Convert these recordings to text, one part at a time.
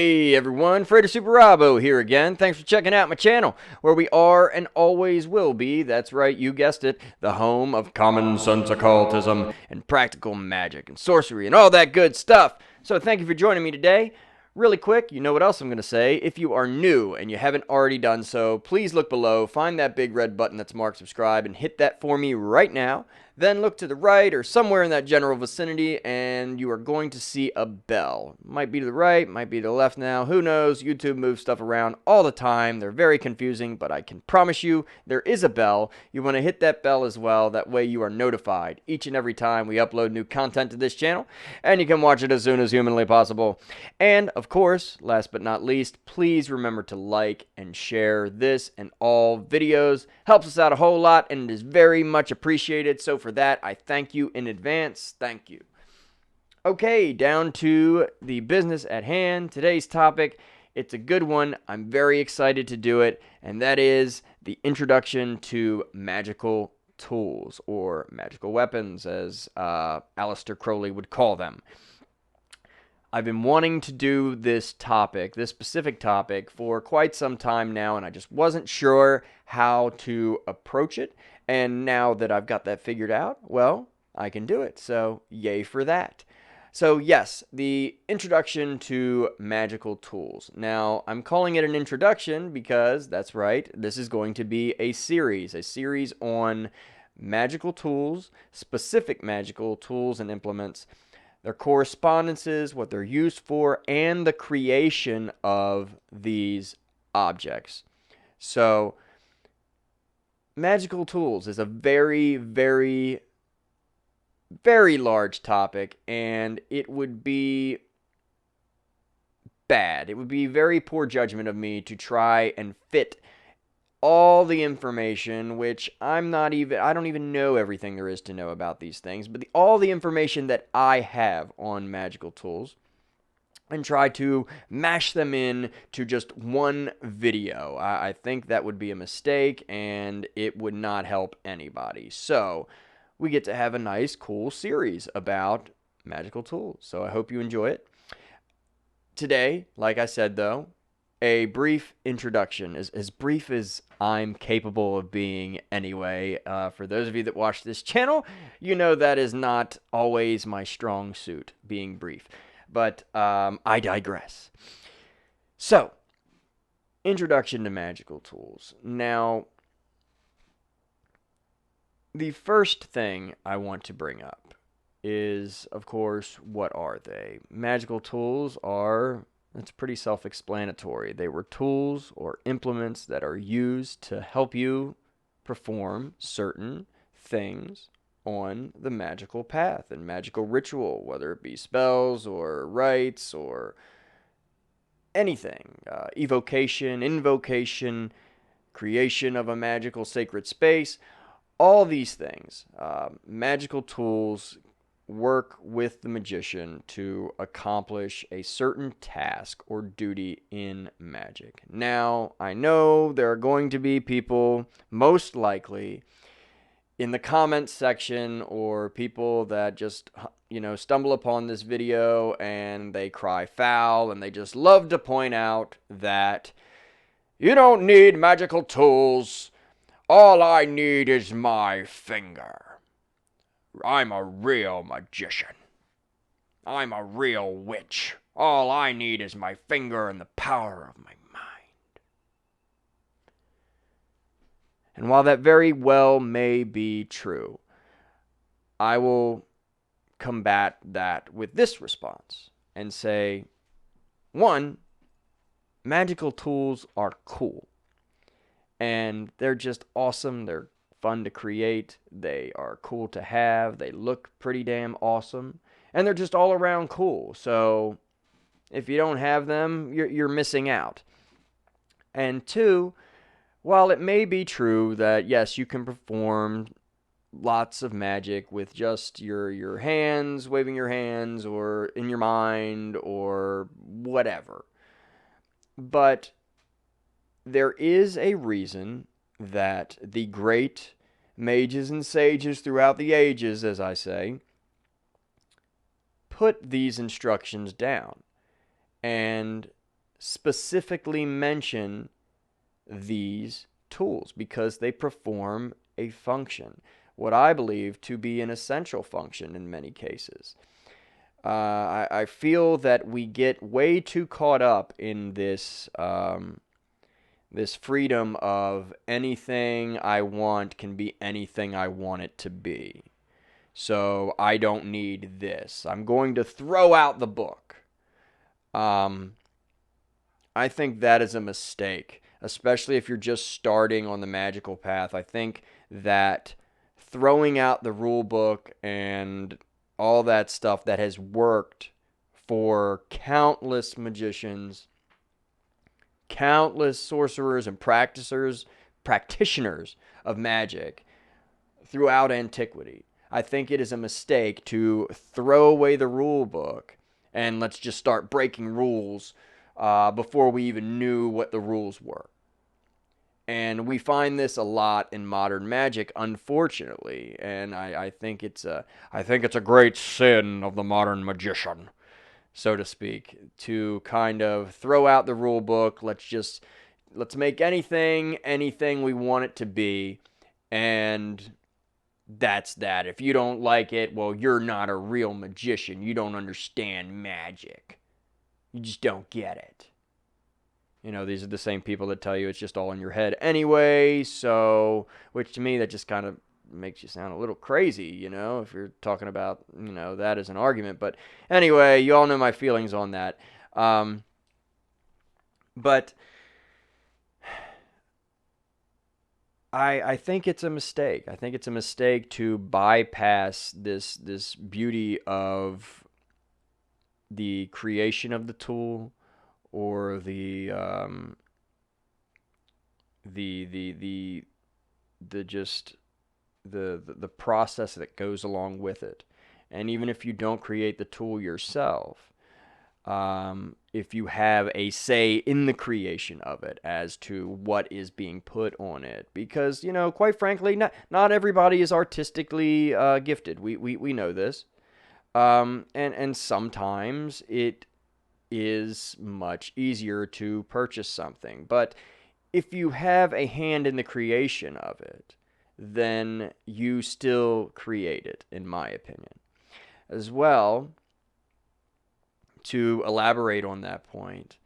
Hey everyone, FRATER Super Rabo here again. Thanks for checking out my channel, where we are and always will be, that's right, you guessed it, the home of common sense occultism and practical magic and sorcery and all that good stuff. So thank you for joining me today. Really quick, you know what else I'm going to say. If you are new and you haven't already done so, please look below, find that big red button that's marked subscribe, and hit that for me right now. Then look to the right or somewhere in that general vicinity, and you are going to see a bell. Might be to the right, might be to the left now. Who knows? YouTube moves stuff around all the time. They're very confusing, but I can promise you there is a bell. You want to hit that bell as well. That way you are notified each and every time we upload new content to this channel, and you can watch it as soon as humanly possible. And, of course, last but not least, please remember to like and share this and all videos. Helps us out a whole lot, and it is very much appreciated. So for that, I thank you in advance. Thank you. Okay, down to the business at hand. Today's topic, it's a good one. I'm very excited to do it, and that is the introduction to magical tools, or magical weapons, as Aleister Crowley would call them. I've been wanting to do this topic, this specific topic, for quite some time now, and I just wasn't sure how to approach it. And now that I've got that figured out, well, I can do it. So, yay for that. So, yes, the introduction to magical tools. Now, I'm calling it an introduction because, that's right, this is going to be a series on magical tools, specific magical tools and implements, their correspondences, what they're used for, and the creation of these objects. So, magical tools is a very, very, very large topic, and it would be bad. It would be very poor judgment of me to try and fit all the information, which I don't even know everything there is to know about these things, but all the information that I have on magical tools, and try to mash them in to just one video. I think that would be a mistake, and it would not help anybody. So we get to have a nice, cool series about magical tools. So I hope you enjoy it. Today, like I said, though, a brief introduction, as brief as I'm capable of being anyway. For those of you that watch this channel, you know that is not always my strong suit, being brief. But I digress. So, introduction to magical tools. Now, the first thing I want to bring up is, of course, what are they? Magical tools are... It's pretty self-explanatory. They were tools or implements that are used to help you perform certain things on the magical path and magical ritual, whether it be spells or rites or anything. Evocation, invocation, creation of a magical sacred space, all these things. Magical tools work with the magician to accomplish a certain task or duty in magic. Now, I know there are going to be people, most likely, in the comments section, or people that just, stumble upon this video and they cry foul, and they just love to point out that you don't need magical tools. All I need is my finger. I'm a real magician. I'm a real witch. All I need is my finger and the power of my mind. And while that very well may be true, I will combat that with this response and say, one, magical tools are cool. And they're just awesome. They're fun to create, they are cool to have, they look pretty damn awesome, and they're just all around cool. So if you don't have them, you're missing out. And two, while it may be true that yes, you can perform lots of magic with just your hands, waving your hands, or in your mind, or whatever, but there is a reason that the great mages and sages throughout the ages, as I say, put these instructions down. And specifically mention these tools because they perform a function, what I believe to be an essential function in many cases. I feel that we get way too caught up in this this freedom of anything I want can be anything I want it to be. So I don't need this. I'm going to throw out the book. I think that is a mistake, especially if you're just starting on the magical path. I think that throwing out the rule book and all that stuff that has worked for countless magicians, countless sorcerers and practitioners of magic throughout antiquity. I think it is a mistake to throw away the rule book and let's just start breaking rules before we even knew what the rules were. And we find this a lot in modern magic, unfortunately. And I think it's a great sin of the modern magician, so to speak, to kind of throw out the rule book. Let's make anything we want it to be, and that's that. If you don't like it, well, you're not a real magician. You don't understand magic. You just don't get it. You know, these are the same people that tell you it's just all in your head anyway, so, which to me, that just kind of makes you sound a little crazy, you know, if you're talking about, you know, that as an argument. But anyway, you all know my feelings on that. But I think it's a mistake. I think it's a mistake to bypass this beauty of the creation of the tool, or the process that goes along with it. And even if you don't create the tool yourself, if you have a say in the creation of it as to what is being put on it, because, you know, quite frankly, not everybody is artistically gifted. We know this. And sometimes it is much easier to purchase something. But if you have a hand in the creation of it, then you still create it, in my opinion. As well, to elaborate on that point,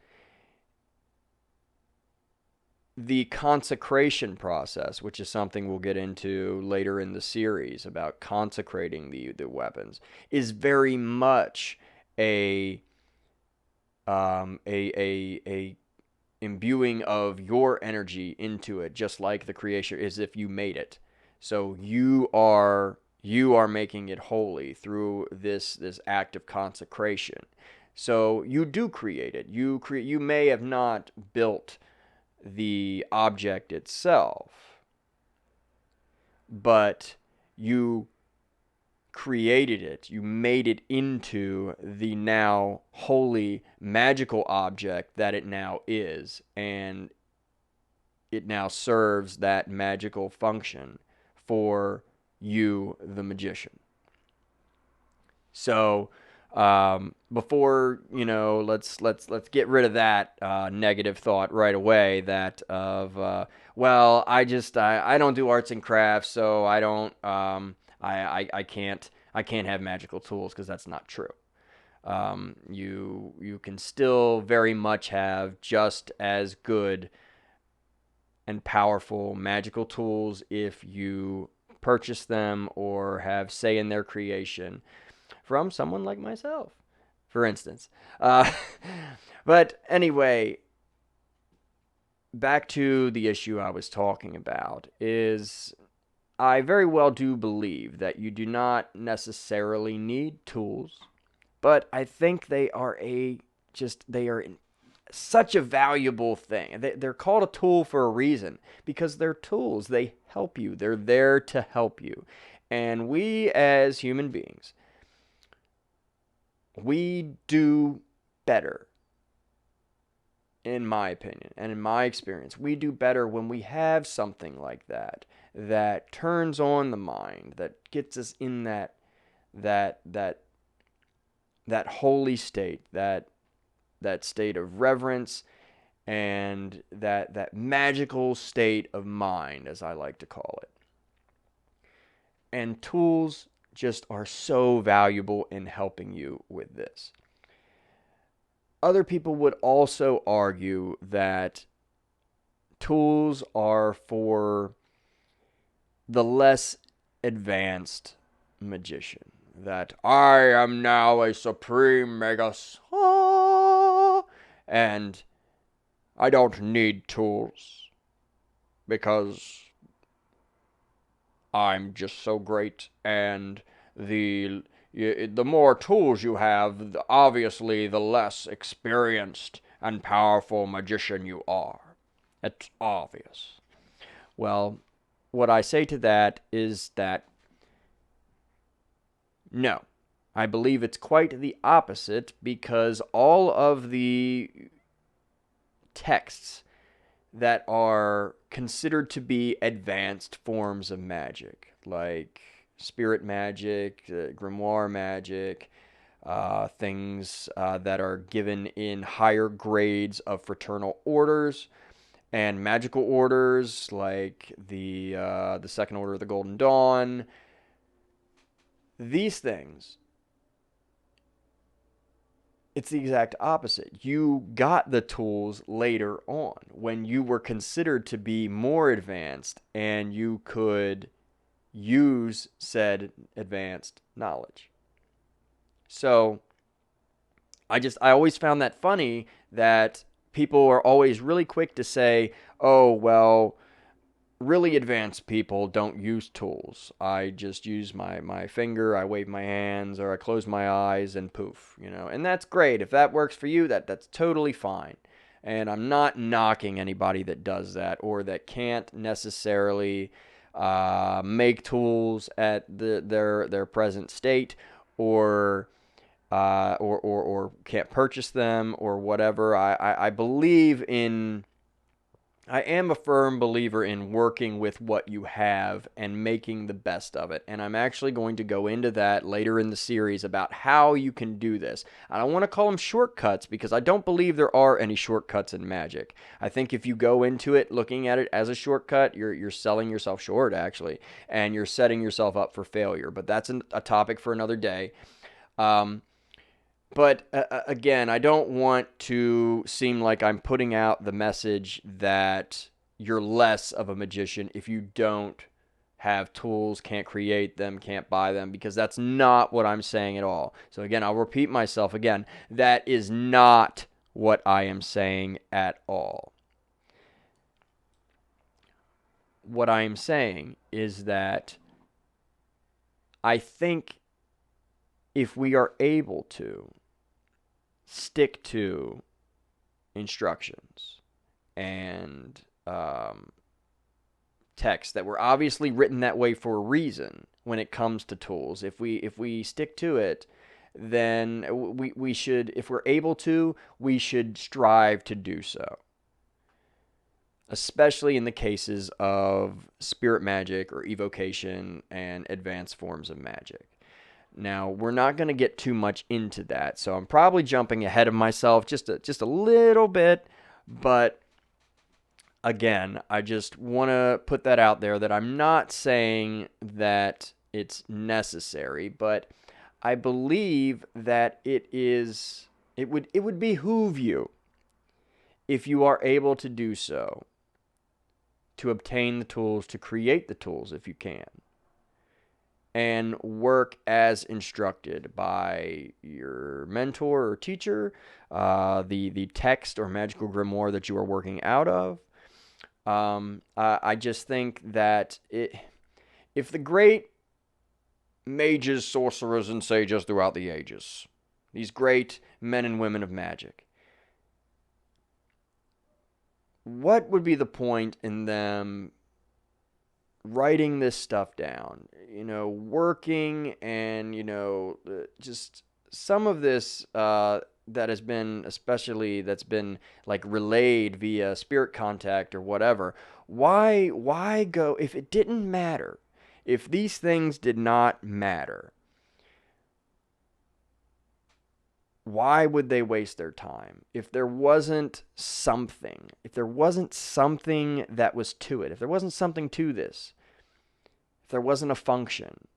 the consecration process, which is something we'll get into later in the series about consecrating the weapons, is very much a imbuing of your energy into it, just like the creation, as if you made it. So you are making it holy through this act of consecration. So you do create it. You may have not built the object itself, but you created it. You made it into the now holy magical object that it now is, and it now serves that magical function for you, the magician. So before, you know, let's get rid of that negative thought right away, that of well, I don't do arts and crafts, so I don't I can't have magical tools, because that's not true. You can still very much have just as good and powerful magical tools if you purchase them or have say in their creation from someone like myself, for instance. But anyway, back to the issue I was talking about, is I very well do believe that you do not necessarily need tools, but I think they are such a valuable thing. They're called a tool for a reason, because they're tools. They help you. They're there to help you. And we as human beings, we do better, in my opinion and in my experience. We do better when we have something like that turns on the mind, that gets us in that holy state, that state of reverence and that magical state of mind, as I like to call it. And tools just are so valuable in helping you with this. Other people would also argue that tools are for the less advanced magician. That I am now a supreme magus, and I don't need tools because I'm just so great, and the more tools you have, obviously the less experienced and powerful magician you are. It's obvious. Well, what I say to that is that no, I believe it's quite the opposite, because all of the texts that are considered to be advanced forms of magic, like spirit magic, grimoire magic, things that are given in higher grades of fraternal orders and magical orders, like the Second Order of the Golden Dawn. These things, it's the exact opposite. You got the tools later on when you were considered to be more advanced and you could use said advanced knowledge. So I always found that funny that people are always really quick to say, oh, well, really advanced people don't use tools. I just use my finger, I wave my hands, or I close my eyes and poof, And that's great. If that works for you, that's totally fine. And I'm not knocking anybody that does that or that can't necessarily make tools at their present state, or can't purchase them or whatever. I am a firm believer in working with what you have and making the best of it. And I'm actually going to go into that later in the series about how you can do this. I don't want to call them shortcuts, because I don't believe there are any shortcuts in magic. I think if you go into it looking at it as a shortcut, you're selling yourself short, actually, and you're setting yourself up for failure. But that's a topic for another day. But again, I don't want to seem like I'm putting out the message that you're less of a magician if you don't have tools, can't create them, can't buy them, because that's not what I'm saying at all. So again, I'll repeat myself again. That is not what I am saying at all. What I am saying is that I think if we are able to stick to instructions and texts that were obviously written that way for a reason when it comes to tools, if we stick to it, then we should, if we're able to, we should strive to do so. Especially in the cases of spirit magic or evocation and advanced forms of magic. Now, we're not going to get too much into that, so I'm probably jumping ahead of myself just a little bit, but again, I just want to put that out there, that I'm not saying that it's necessary, but I believe that it would behoove you, if you are able to do so, to obtain the tools, to create the tools if you can, and work as instructed by your mentor or teacher, the text or magical grimoire that you are working out of. I just think that if the great mages, sorcerers, and sages throughout the ages, these great men and women of magic, what would be the point in them writing this stuff down, working, and, just some of this that has been, especially that's been like relayed via spirit contact or whatever. Why go, if it didn't matter, if these things did not matter, why would they waste their time if there wasn't something, that was to it, if there wasn't something to this, if there wasn't a function?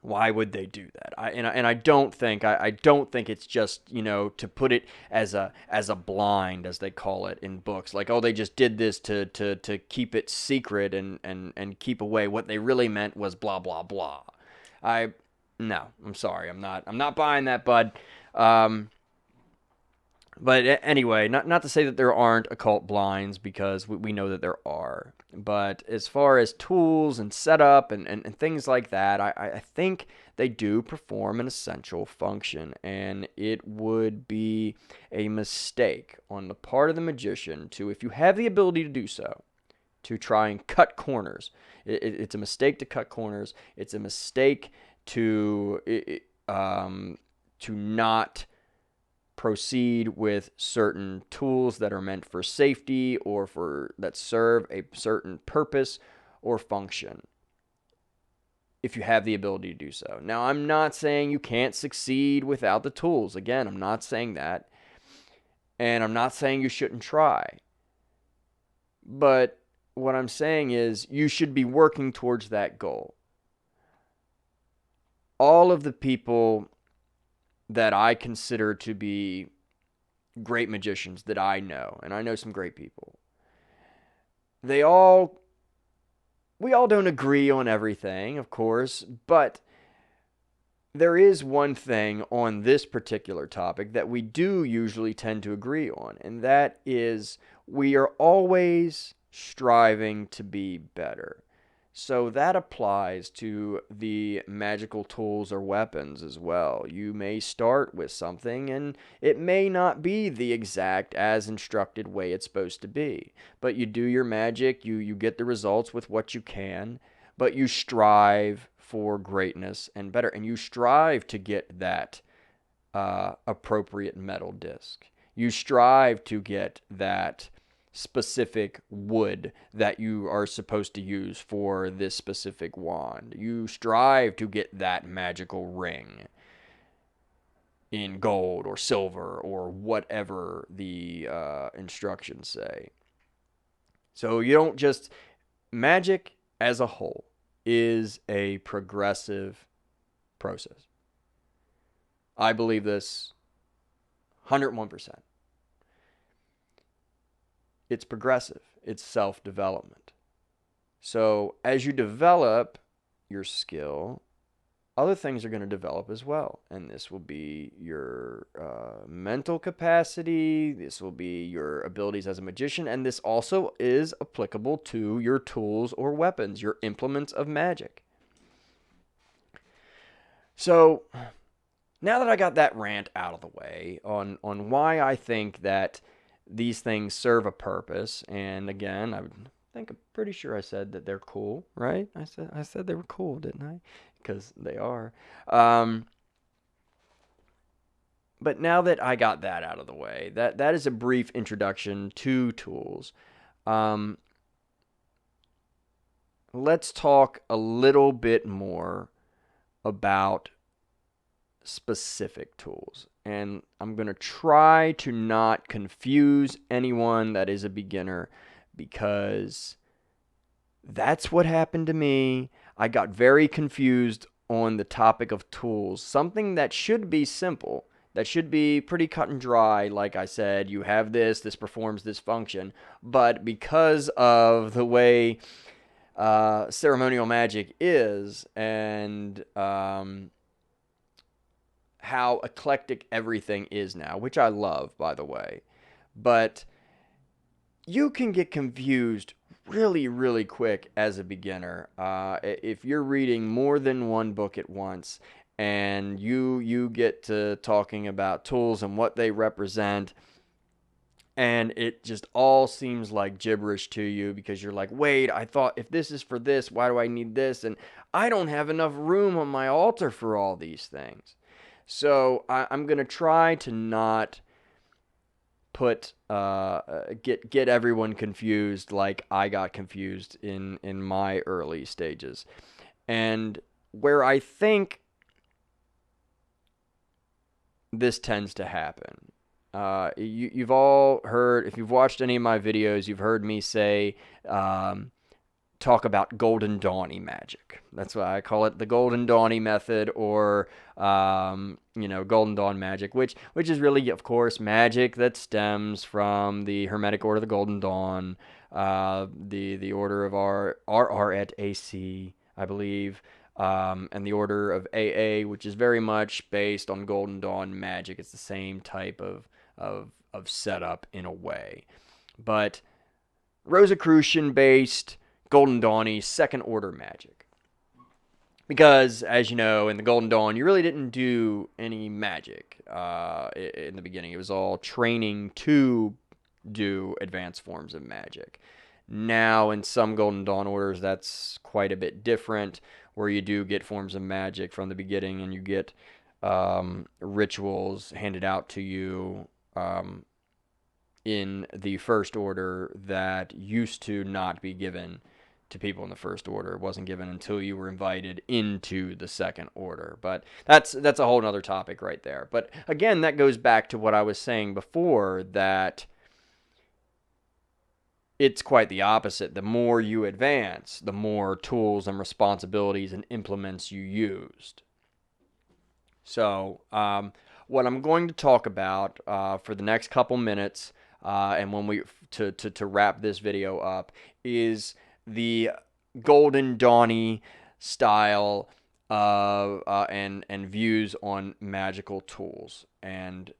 Why would they do that? I don't think it's just, to put it as a blind, as they call it in books, like, oh, they just did this to keep it secret and keep away. What they really meant was blah blah blah. No, I'm sorry, I'm not buying that, bud. But anyway, not to say that there aren't occult blinds, because we know that there are. But as far as tools and setup and things like that, I think they do perform an essential function. And it would be a mistake on the part of the magician to, if you have the ability to do so, to try and cut corners. It's a mistake to cut corners. It's a mistake to not proceed with certain tools that are meant for safety or that serve a certain purpose or function, if you have the ability to do so. Now, I'm not saying you can't succeed without the tools. Again, I'm not saying that. And I'm not saying you shouldn't try. But what I'm saying is you should be working towards that goal. All of the people that I consider to be great magicians that I know, and I know some great people, we all don't agree on everything, of course, but there is one thing on this particular topic that we do usually tend to agree on, and that is we are always striving to be better. So that applies to the magical tools or weapons as well. You may start with something and it may not be the exact as instructed way it's supposed to be. But you do your magic, you get the results with what you can, but you strive for greatness and better. And you strive to get that appropriate metal disc. You strive to get that specific wood that you are supposed to use for this specific wand. You strive to get that magical ring in gold or silver or whatever the instructions say. So you don't just... Magic as a whole is a progressive process. I believe this 101%. It's progressive. It's self-development. So as you develop your skill, other things are going to develop as well. And this will be your mental capacity. This will be your abilities as a magician. And this also is applicable to your tools or weapons, your implements of magic. So now that I got that rant out of the way on why I think that these things serve a purpose, and again, I'm pretty sure I said that they're cool, right? I said they were cool, didn't I? Because they are. But now that I got that out of the way, that is a brief introduction to tools. Let's talk a little bit more about specific tools. And I'm going to try to not confuse anyone that is a beginner, because that's what happened to me. I got very confused on the topic of tools. Something that should be simple, that should be pretty cut and dry. Like I said, you have this performs this function. But because of the way ceremonial magic is, and how eclectic everything is now, which I love, by the way, but you can get confused really, really quick as a beginner. If you're reading more than one book at once, and you get to talking about tools and what they represent, and it just all seems like gibberish to you, because you're like, wait, I thought if this is for this, why do I need this? And I don't have enough room on my altar for all these things. So I'm going to try to not put get everyone confused like I got confused in my early stages. And where I think this tends to happen. You've all heard, if you've watched any of my videos, you've heard me say, talk about Golden Dawny magic. That's why I call it the Golden Dawny method, or Golden Dawn magic, which is really, of course, magic that stems from the Hermetic Order of the Golden Dawn, the Order of R at AC, I believe, and the Order of AA, which is very much based on Golden Dawn magic. It's the same type of setup in a way, but Rosicrucian based Golden Dawny second order magic. Because, as you know, in the Golden Dawn, you really didn't do any magic in the beginning. It was all training to do advanced forms of magic. Now, in some Golden Dawn orders, that's quite a bit different, where you do get forms of magic from the beginning, and you get rituals handed out to you in the First Order that used to not be given to people in the First Order. It wasn't given until you were invited into the Second Order. But that's a whole other topic right there. But again, that goes back to what I was saying before, that it's quite the opposite. The more you advance, the more tools and responsibilities and implements you used. So, what I'm going to talk about for the next couple minutes, and when we to wrap this video up, is the Golden Dawny style and views on magical tools, and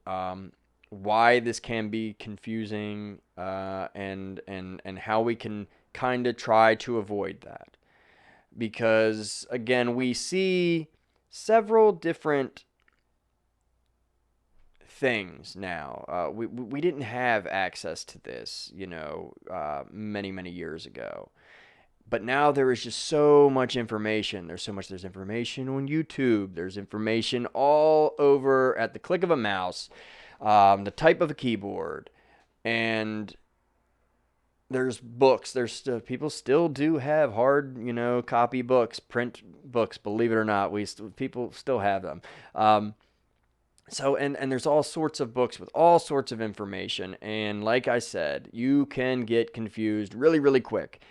why this can be confusing, and how we can kind of try to avoid that. Because again, we see several different things now. We didn't have access to this, many years ago. But now there is just so much information. There's information on YouTube. There's information all over at the click of a mouse, the type of a keyboard, and there's books. People still do have hard, copy books, print books. Believe it or not, people still have them. So, and there's all sorts of books with all sorts of information. And like I said, you can get confused really, really quick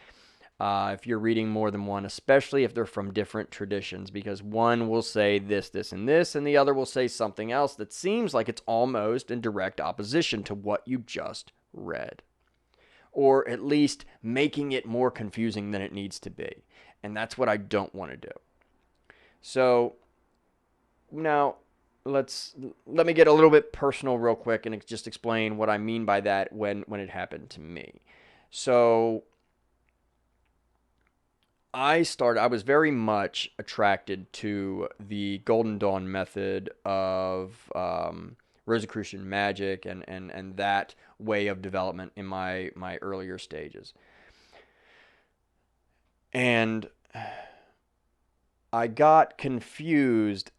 if you're reading more than one, especially if they're from different traditions, because one will say this, this, and this, and the other will say something else that seems like it's almost in direct opposition to what you just read, or at least making it more confusing than it needs to be. And that's what I don't want to do. So now let me get a little bit personal real quick and just explain what I mean by that when it happened to me. So I was very much attracted to the Golden Dawn method of Rosicrucian magic and that way of development in my earlier stages. And I got confused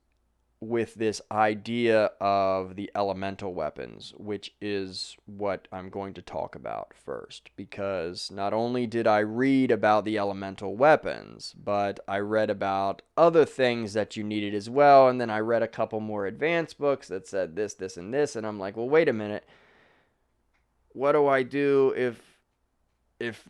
with this idea of the elemental weapons, which is what I'm going to talk about first, because not only did I read about the elemental weapons, but I read about other things that you needed as well, and then I read a couple more advanced books that said this, this, and this, and I'm like, well, wait a minute, what do I do if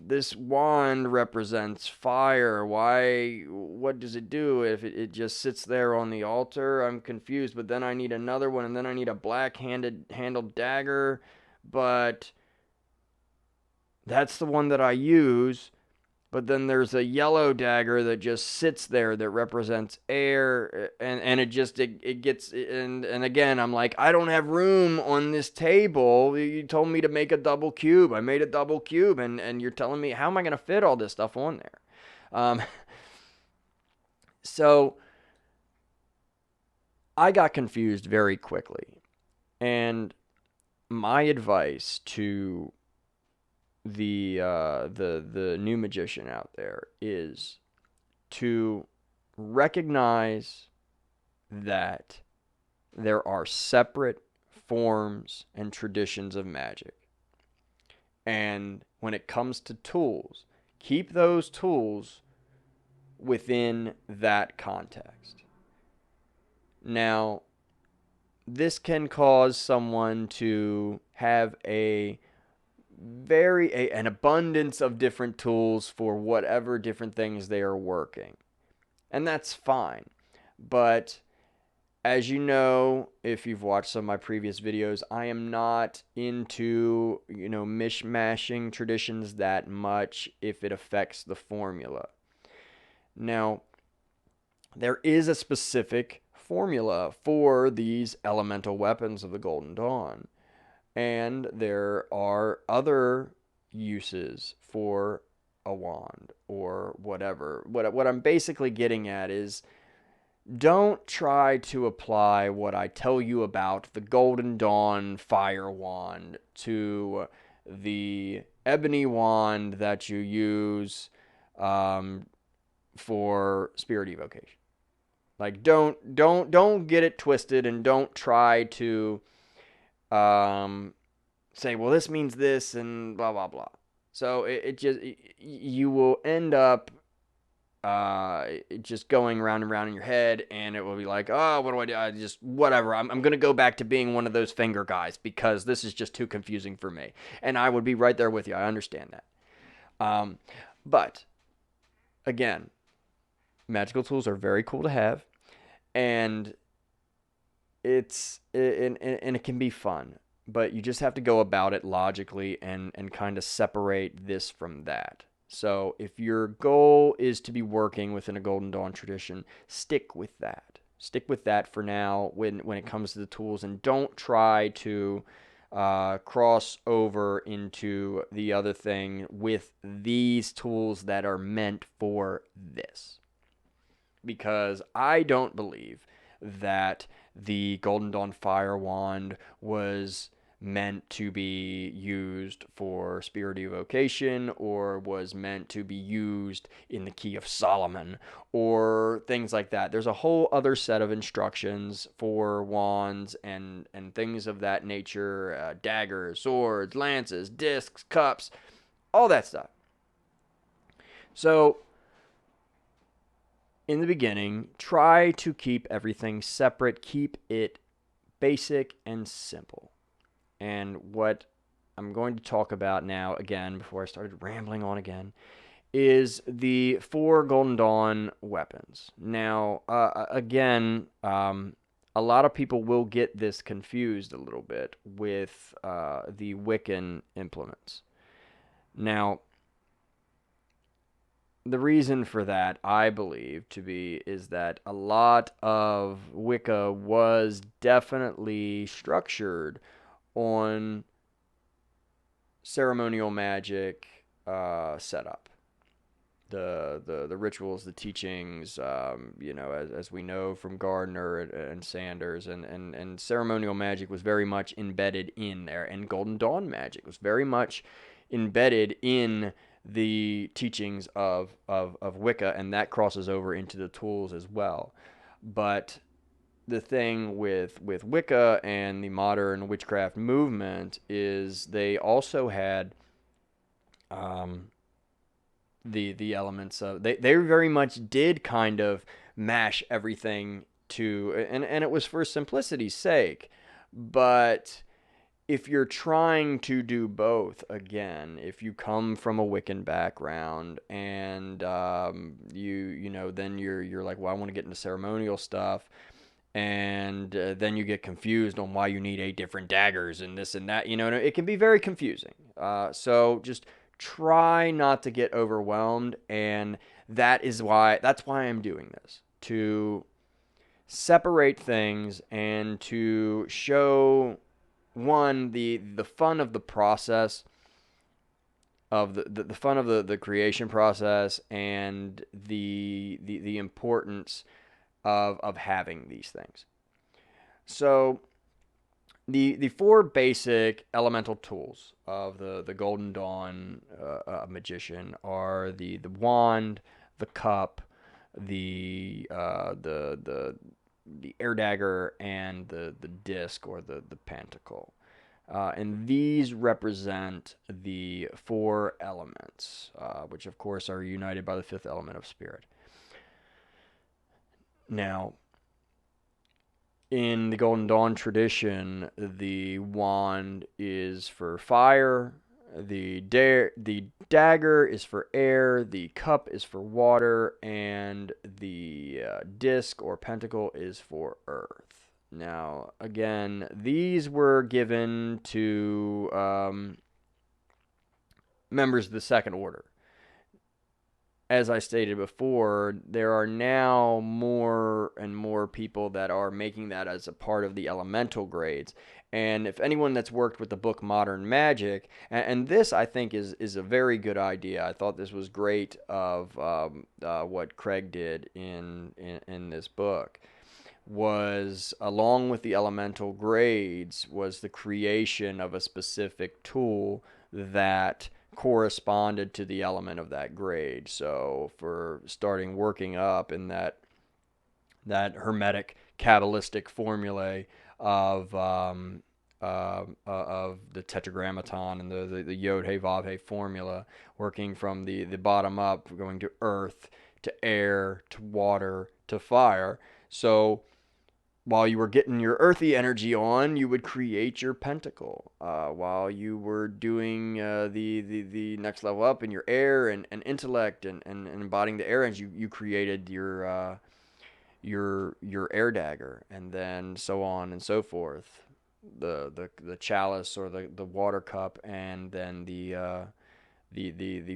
this wand represents fire? What does it do if it just sits there on the altar? I'm confused, but then I need another one, and then I need a handled dagger, but that's the one that I use. But then there's a yellow dagger that just sits there that represents air, and it gets, and again, I'm like, I don't have room on this table. You told me to make a double cube. I made a double cube, and you're telling me, how am I going to fit all this stuff on there? So I got confused very quickly, and my advice to the new magician out there is to recognize that there are separate forms and traditions of magic. And when it comes to tools, keep those tools within that context. Now, this can cause someone to have an abundance of different tools for whatever different things they are working. And that's fine. But as you know, if you've watched some of my previous videos, I am not into, mishmashing traditions that much if it affects the formula. Now, there is a specific formula for these elemental weapons of the Golden Dawn. And there are other uses for a wand or whatever. What I'm basically getting at is, don't try to apply what I tell you about the Golden Dawn fire wand to the ebony wand that you use for spirit evocation. Like, don't get it twisted, and don't try to say, well, this means this and blah blah blah. So you will end up just going round and round in your head, and it will be like, oh, what do I do? I just whatever. I'm gonna go back to being one of those finger guys because this is just too confusing for me. And I would be right there with you. I understand that. But again, magical tools are very cool to have, and it can be fun, but you just have to go about it logically and kind of separate this from that. So if your goal is to be working within a Golden Dawn tradition, stick with that. Stick with that for now when it comes to the tools, and don't try to cross over into the other thing with these tools that are meant for this. Because I don't believe that the Golden Dawn Fire Wand was meant to be used for spirit evocation, or was meant to be used in the Key of Solomon, or things like that. There's a whole other set of instructions for wands and things of that nature, daggers, swords, lances, discs, cups, all that stuff. So in the beginning, try to keep everything separate. Keep it basic and simple. And what I'm going to talk about now, again, before I started rambling on again, is the 4 Golden Dawn weapons. Now, again, a lot of people will get this confused a little bit with the Wiccan implements. Now, the reason for that, I believe, to be, is that a lot of Wicca was definitely structured on ceremonial magic setup. The rituals, the teachings, as we know from Gardner and Sanders, and ceremonial magic was very much embedded in there, and Golden Dawn magic was very much embedded in the teachings of Wicca, and that crosses over into the tools as well. But the thing with Wicca and the modern witchcraft movement is they also had the elements of, they very much did kind of mash everything to, and it was for simplicity's sake. But if you're trying to do both, again, if you come from a Wiccan background and then you're like, well, I want to get into ceremonial stuff, and then you get confused on why you need 8 different daggers and this and that, it can be very confusing. So just try not to get overwhelmed, and that's why I'm doing this, to separate things and to show, one, the fun of the process, of the fun of the creation process, and the importance of having these things. So the 4 basic elemental tools of the Golden Dawn magician are the wand, the cup, the air dagger, and the disc, or the pentacle. And these represent the 4 elements, which of course are united by the 5th element of spirit. Now, in the Golden Dawn tradition, the wand is for fire, the dagger is for air, the cup is for water, and the disc or pentacle is for earth. Now, again, these were given to members of the Second Order. As I stated before, there are now more and more people that are making that as a part of the elemental grades. And if anyone that's worked with the book Modern Magick, and this I think is a very good idea. I thought this was great of what Craig did in this book, was along with the elemental grades was the creation of a specific tool that corresponded to the element of that grade. So for starting working up in that hermetic Kabbalistic formulae of the tetragrammaton and the Yod He Vav He formula, working from the bottom up, going to earth, to air, to water, to fire. So while you were getting your earthy energy on, you would create your pentacle. While you were doing the next level up in your air and intellect and embodying the air energy, you created your air dagger, and then so on and so forth. The chalice or the water cup, and then the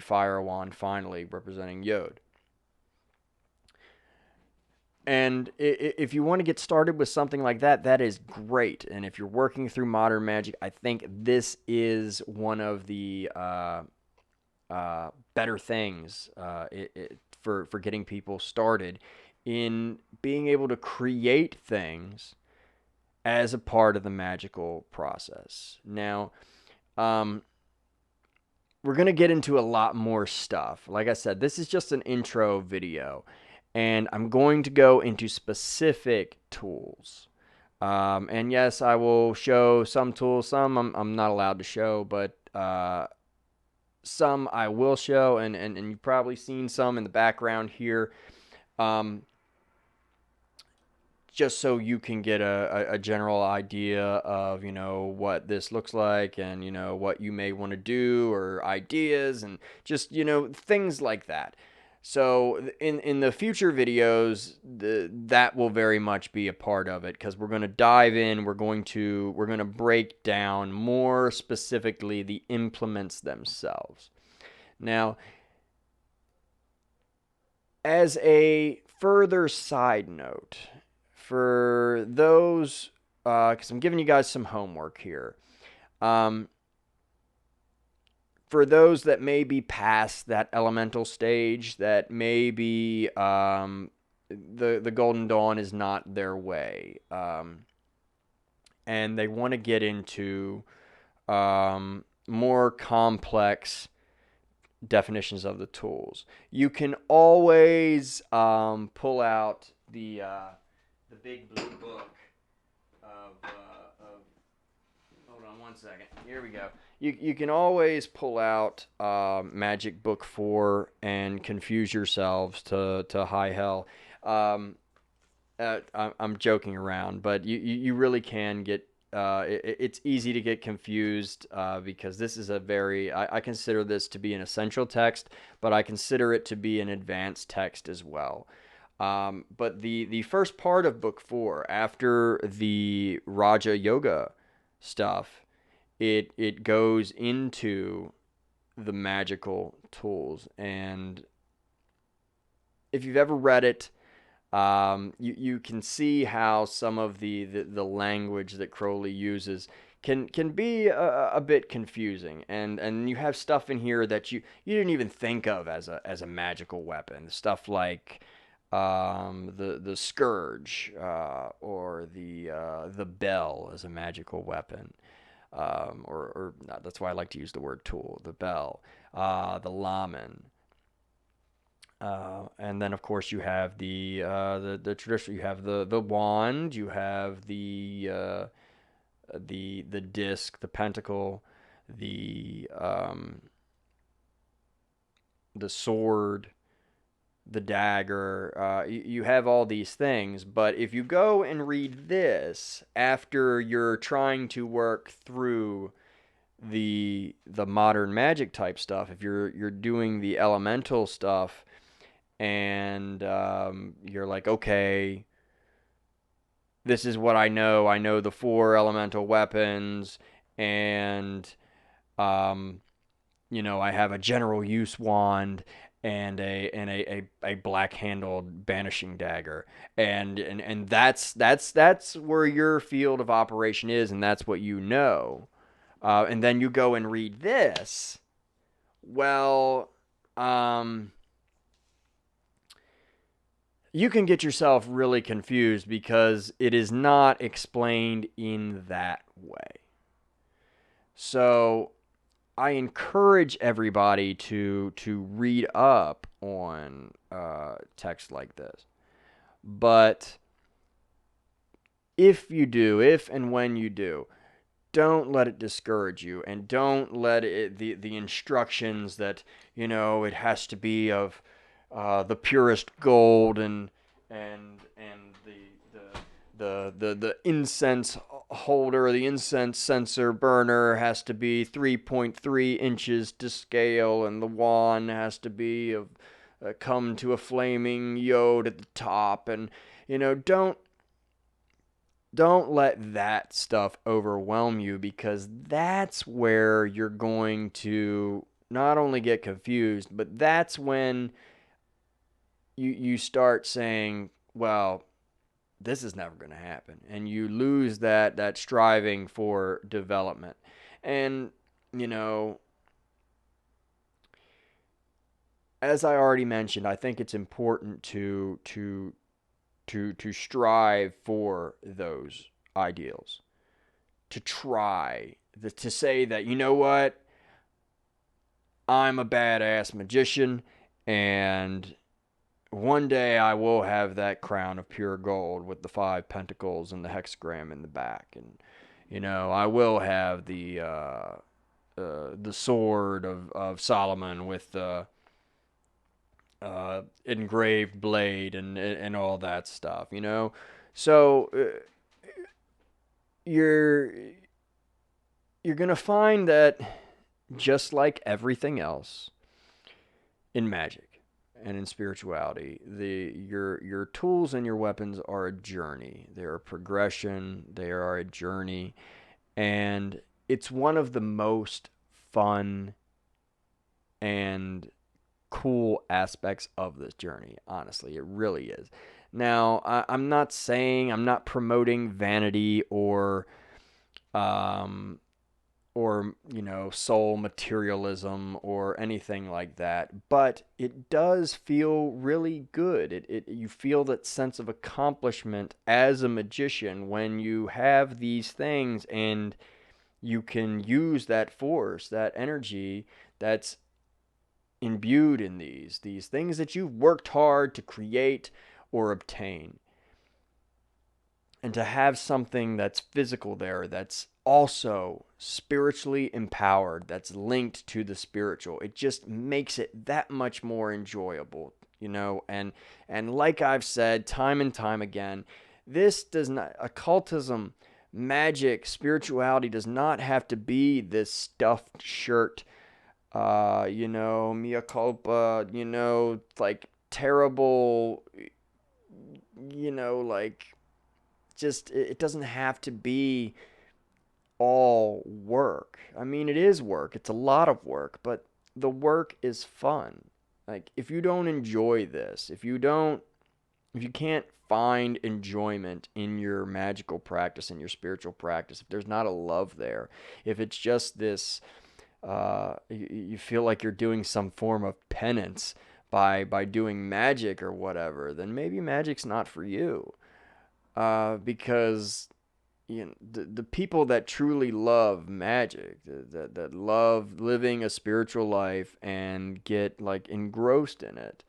fire wand finally representing Yod. And if you want to get started with something like that, that is great. And if you're working through modern magic, I think this is one of the better things for getting people started in being able to create things as a part of the magical process. Now, we're going to get into a lot more stuff. Like I said, this is just an intro video. And I'm going to go into specific tools. And yes, I will show some tools. Some I'm not allowed to show, but some I will show. And you've probably seen some in the background here. Just so you can get a general idea of, what this looks like, and, what you may want to do, or ideas, and just, things like that. So in the future videos, that will very much be a part of it, because we're going to dive in. We're going to break down more specifically the implements themselves. Now, as a further side note, for those, because I'm giving you guys some homework here. For those that may be past that elemental stage, that maybe the Golden Dawn is not their way, and they want to get into more complex definitions of the tools, you can always pull out the big blue book of hold on one second. Here we go. You can always pull out Magick Book 4 and confuse yourselves to high hell. I'm joking around, but you really can get. It's easy to get confused because this is a very. I consider this to be an essential text, but I consider it to be an advanced text as well. But the first part of Book 4, after the Raja Yoga stuff, it goes into the magical tools. And if you've ever read it, you can see how some of the language that Crowley uses can be a bit confusing, and you have stuff in here that you didn't even think of as a magical weapon. Stuff like the scourge or the bell as a magical weapon. Or not, that's why I like to use the word tool. The bell, the lamen, and then of course you have the traditional. You have the wand. You have the disc, the pentacle, the sword, the dagger. You have all these things, but if you go and read this after you're trying to work through the modern magic type stuff, if you're doing the elemental stuff, and you're like, okay, this is what I know. I know the 4 elemental weapons, and um, I have a general use wand and a black handled banishing dagger, and that's where your field of operation is, and that's what you know. And then you go and read this. Well, you can get yourself really confused because it is not explained in that way. So I encourage everybody to read up on text like this. But if and when you do, don't let it discourage you, and don't let it the instructions that it has to be of the purest gold, and the incense holder, the incense censer burner has to be 3.3 inches to scale, and the wand has to be of come to a flaming yod at the top, and don't let that stuff overwhelm you, because that's where you're going to not only get confused, but that's when you start saying, well, this is never going to happen, and you lose that striving for development. And as I already mentioned, I think it's important to strive for those ideals, to try to say that, what, I'm a badass magician, and one day I will have that crown of pure gold with the 5 pentacles and the hexagram in the back, and I will have the sword of Solomon with the engraved blade and all that stuff. So you're gonna find that, just like everything else in magic and in spirituality, your tools and your weapons are a journey. They're a progression. They are a journey, and it's one of the most fun and cool aspects of this journey. Honestly, it really is. Now, I'm not promoting vanity um, or soul materialism or anything like that, but it does feel really good. You feel that sense of accomplishment as a magician when you have these things, and you can use that force, that energy that's imbued in these things that you've worked hard to create or obtain, and to have something that's physical there, that's also spiritually empowered, that's linked to the spiritual. It just makes it that much more enjoyable, and like I've said time and time again, this does not, occultism, magic, spirituality does not have to be this stuffed shirt, mea culpa, like terrible, like, just, it doesn't have to be all work. I mean, it is work. It's a lot of work, but the work is fun. Like, if you don't enjoy this, if you can't find enjoyment in your magical practice, in your spiritual practice, if there's not a love there, if it's just this, you feel like you're doing some form of penance by doing magic or whatever, then maybe magic's not for you. Because the people that truly love magic, that love living a spiritual life and get like engrossed in it,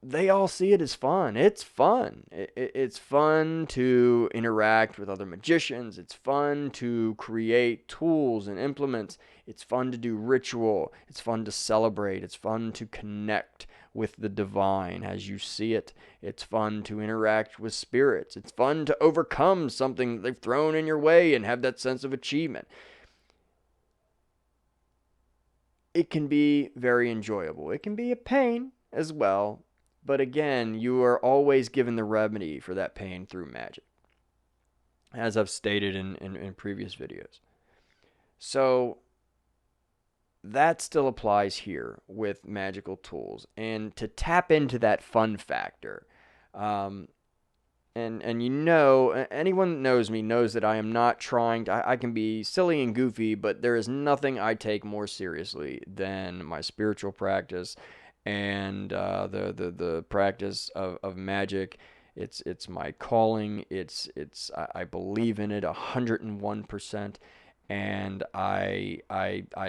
they all see it as fun. It's fun. It's fun to interact with other magicians. It's fun to create tools and implements. It's fun to do ritual. It's fun to celebrate. It's fun to connect with the divine as you see it. It's fun to interact with spirits. It's fun to overcome something that they've thrown in your way and have that sense of achievement. It can be very enjoyable. It can be a pain as well. But again, you are always given the remedy for that pain through magic, as I've stated in previous videos. So that still applies here with magical tools. And to tap into that fun factor, and you know, anyone that knows me knows that I am not trying to, I can be silly and goofy, but there is nothing I take more seriously than my spiritual practice and the practice of magic. It's my calling. I believe in it 101%, and I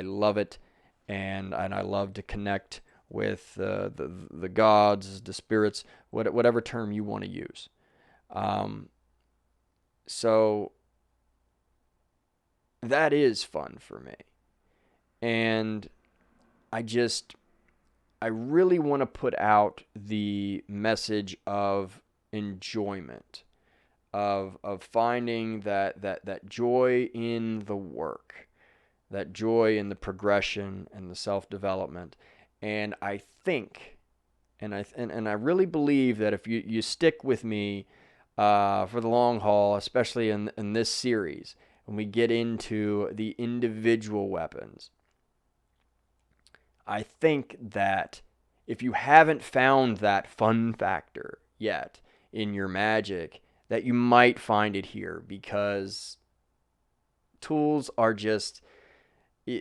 love it, and I love to connect with the gods, the spirits, whatever term you want to use. So that is fun for me, and I just I really want to put out the message of enjoyment, of finding that joy in the work, that joy in the progression and the self-development. And I think, and I really believe that if you stick with me for the long haul, especially in this series, when we get into the individual weapons, I think that if you haven't found that fun factor yet in your magic, that you might find it here, because tools are just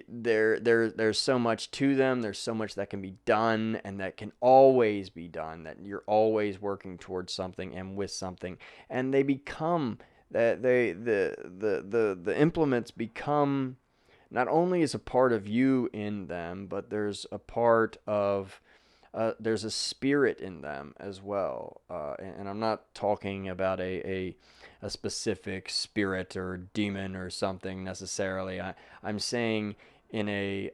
there's so much to them. There's so much that can be done, and that can always be done, that you're always working towards something and with something, and they become that the implements become not only is a part of you in them, but there's a part of there's a spirit in them as well. And I'm not talking about a specific spirit or demon or something necessarily. I'm saying in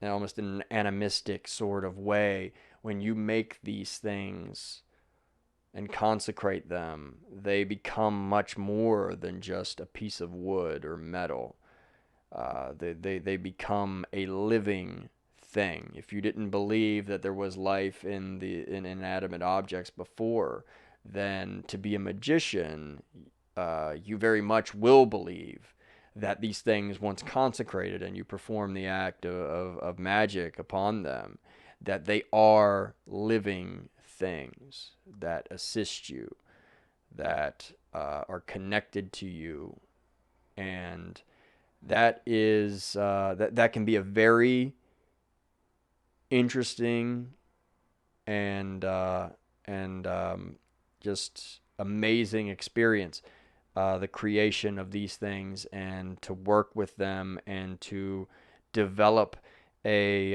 almost in an animistic sort of way, when you make these things and consecrate them, they become much more than just a piece of wood or metal. They become a living thing. If you didn't believe that there was life in inanimate objects before, then to be a magician, you very much will believe that these things, once consecrated and you perform the act of magic upon them, that they are living things that assist you, that are connected to you, and that is that can be a very interesting and just amazing experience, the creation of these things, and to work with them and to develop a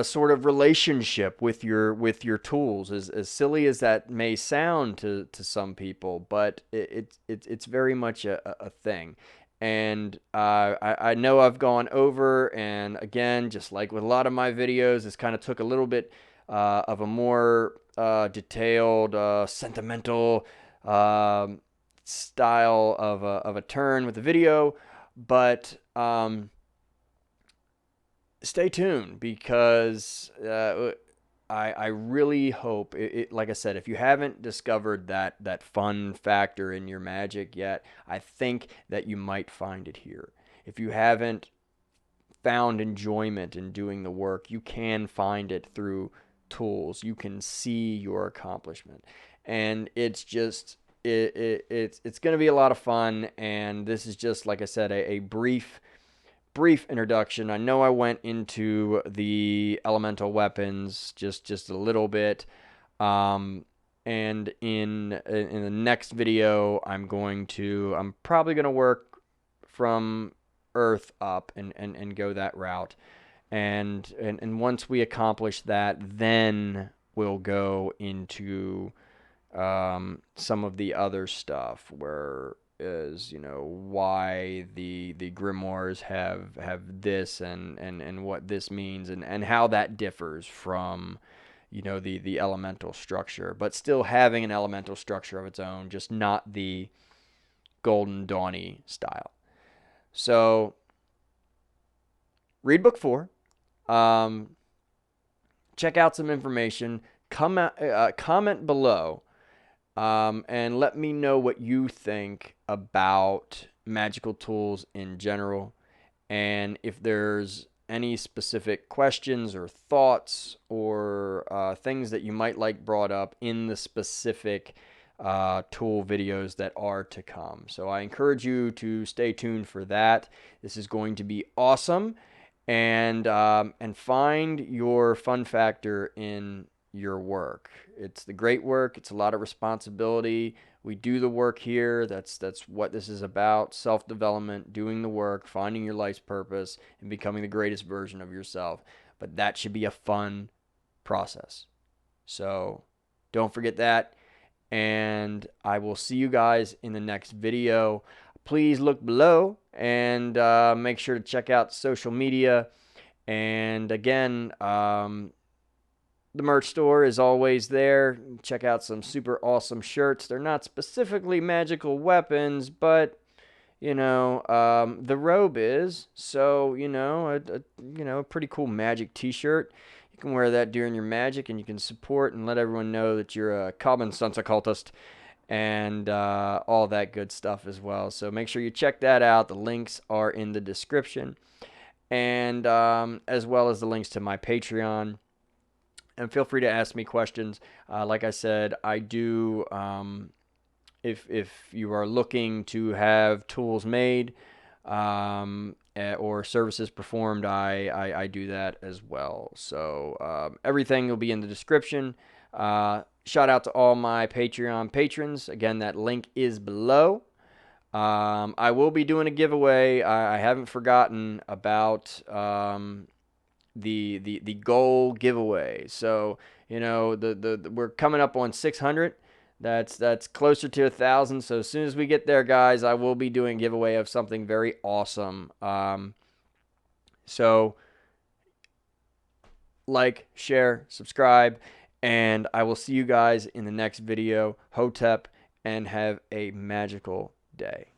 sort of relationship with your tools. As silly as that may sound to some people, but it's very much a thing. And I know I've gone over, and again, just like with a lot of my videos, this kind of took a little bit of a more detailed, sentimental style of a turn with the video, but stay tuned, because I really hope like I said, if you haven't discovered that fun factor in your magic yet, I think that you might find it here. If you haven't found enjoyment in doing the work, you can find it through tools. You can see your accomplishment, and it's just it's going to be a lot of fun. And this is just, like I said, a brief introduction. I know I went into the elemental weapons just a little bit, and in the next video, I'm probably going to work from Earth up and go that route. And once we accomplish that, then we'll go into some of the other stuff, where is, you know, why the grimoires have this, and what this means, and how that differs from, you know, the elemental structure, but still having an elemental structure of its own, just not the Golden Dawny style. So read book 4. Check out some information. Comment below, and let me know what you think about magical tools in general, and if there's any specific questions or thoughts, or things that you might like brought up in the specific tool videos that are to come. So I encourage you to stay tuned for that. This is going to be awesome. And find your fun factor in your work. It's the great work. It's a lot of responsibility. We do the work here. That's what this is about. Self-development, doing the work, finding your life's purpose, and becoming the greatest version of yourself. But that should be a fun process. So don't forget that. And I will see you guys in the next video. Please look below, and make sure to check out social media. And again, the merch store is always there. Check out some super awesome shirts. They're not specifically magical weapons, but you know, the robe is. So you know, a pretty cool magic T-shirt. You can wear that during your magic, and you can support and let everyone know that you're a common sense occultist, and all that good stuff as well. So make sure you check that out. The links are in the description, and as well as the links to my Patreon. And feel free to ask me questions. Like I said, I do, if you are looking to have tools made, or services performed, I do that as well. So everything will be in the description. Shout out to all my Patreon patrons. Again, that link is below. I will be doing a giveaway. I haven't forgotten about the goal giveaway. So you know, we're coming up on 600. That's closer to 1,000. So as soon as we get there, guys, I will be doing a giveaway of something very awesome. So like, share, subscribe, and I will see you guys in the next video. HOTEP, and have a magical day.